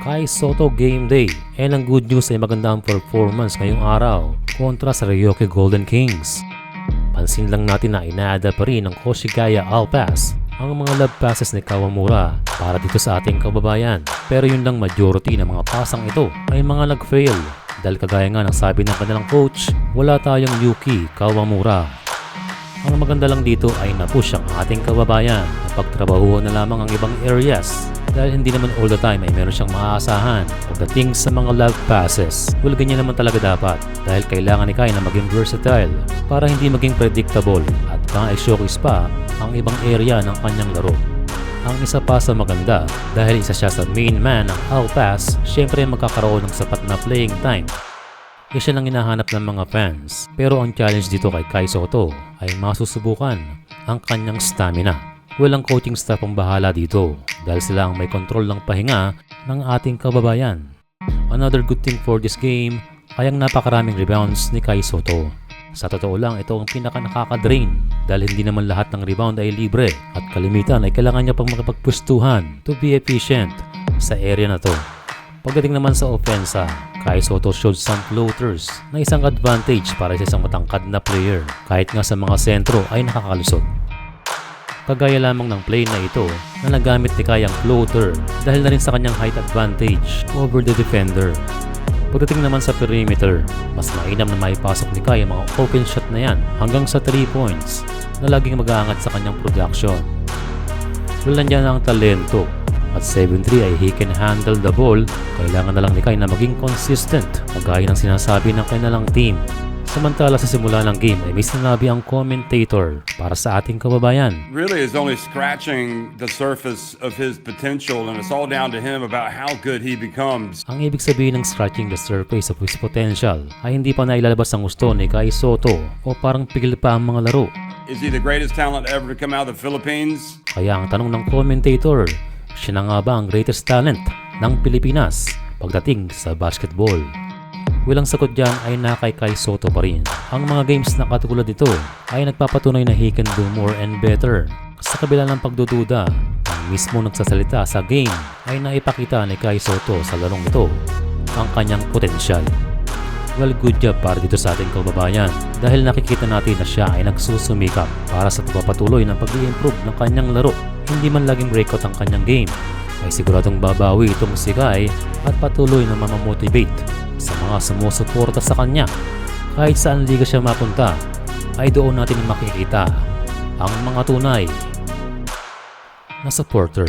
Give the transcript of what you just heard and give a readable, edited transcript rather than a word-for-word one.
Kai Sotto Game Day. And ang good news ay magandang performance ngayong araw kontra sa Ryoki Golden Kings. Pansin lang natin na inaada pa rin ng Koshigaya All-Pass ang mga love passes ni Kawamura para dito sa ating kababayan. Pero yun lang, majority ng mga pasang ito ay mga nag-fail. Dahil kagaya nga ng sabi ng kanilang coach, wala tayong Yuki Kawamura. Ang maganda lang dito ay napush ang ating kababayan na pagtrabahuhan na lamang ang ibang areas dahil hindi naman all the time ay meron siyang maaasahan pagdating sa mga love passes. Well, ganyan naman talaga dapat dahil kailangan ni Kai na maging versatile para hindi maging predictable at ka-showcase pa ang ibang area ng kanyang laro. Ang isa pa sa maganda dahil isa siya sa main man ng All-Pass, syempre magkakaroon ng sapat na playing time. Siya lang hinahanap ng mga fans. Pero ang challenge dito kay Kai Sotto ay masusubukan ang kanyang stamina. Walang coaching staff ang bahala dito dahil sila ang may control ng pahinga ng ating kababayan. Another good thing for this game ay ang napakaraming rebounds ni Kai Sotto. Sa totoo lang, ito ang pinaka nakaka-drain dahil hindi naman lahat ng rebound ay libre at kalimitan ay kailangan niya pang makapagpwestuhan to be efficient sa area na to. Pagdating naman sa opensa, Kai Sotto showed some floaters na isang advantage para sa isang matangkad na player kahit nga sa mga sentro ay nakakalusot. Kagaya lamang ng play na ito na nagamit ni Kai ang floater dahil na rin sa kanyang height advantage over the defender. Pagdating naman sa perimeter, mas mainam na maipasok ni Kai ang mga open shot na yan hanggang sa 3 points na laging mag-aangat sa kanyang production. Well, nandiyan ang talento at 7-3 ay he can handle the ball. Kailangan na lang ni Kai na maging consistent kagaya ng sinasabi ng kanilang team. Samantala sa simula ng game ay may sinabi ang commentator para sa ating kababayan. Really is only scratching the surface of his potential and it's all down to him about how good he becomes. Ang ibig sabihin ng scratching the surface of his potential ay hindi pa nailalabas ang gusto ni Kai Sotto o parang pigil pa ang mga laro. Is he the greatest talent ever to come out of the Philippines? Kaya ang tanong ng commentator, siya na nga ba ang greatest talent ng Pilipinas pagdating sa basketball? Walang sagot dyan ay na kay Kai Sotto pa rin. Ang mga games na katulad ito ay nagpapatunay na he can do more and better. Sa kabila ng pagdududa, ang mismo nagsasalita sa game ay naipakita ni Kai Sotto sa larong ito ang kanyang potensyal. Well, good job para dito sa ating kababayan dahil nakikita natin na siya ay nagsusumikap para sa pagpapatuloy ng pag-i-improve ng kanyang laro. Hindi man laging breakout ang kanyang game, ay siguradong babawi itong si Kai at patuloy na mamamotivate sa mga sumusuporta sa kanya. Kahit saan liga siya mapunta, ay doon natin makikita ang mga tunay na supporter.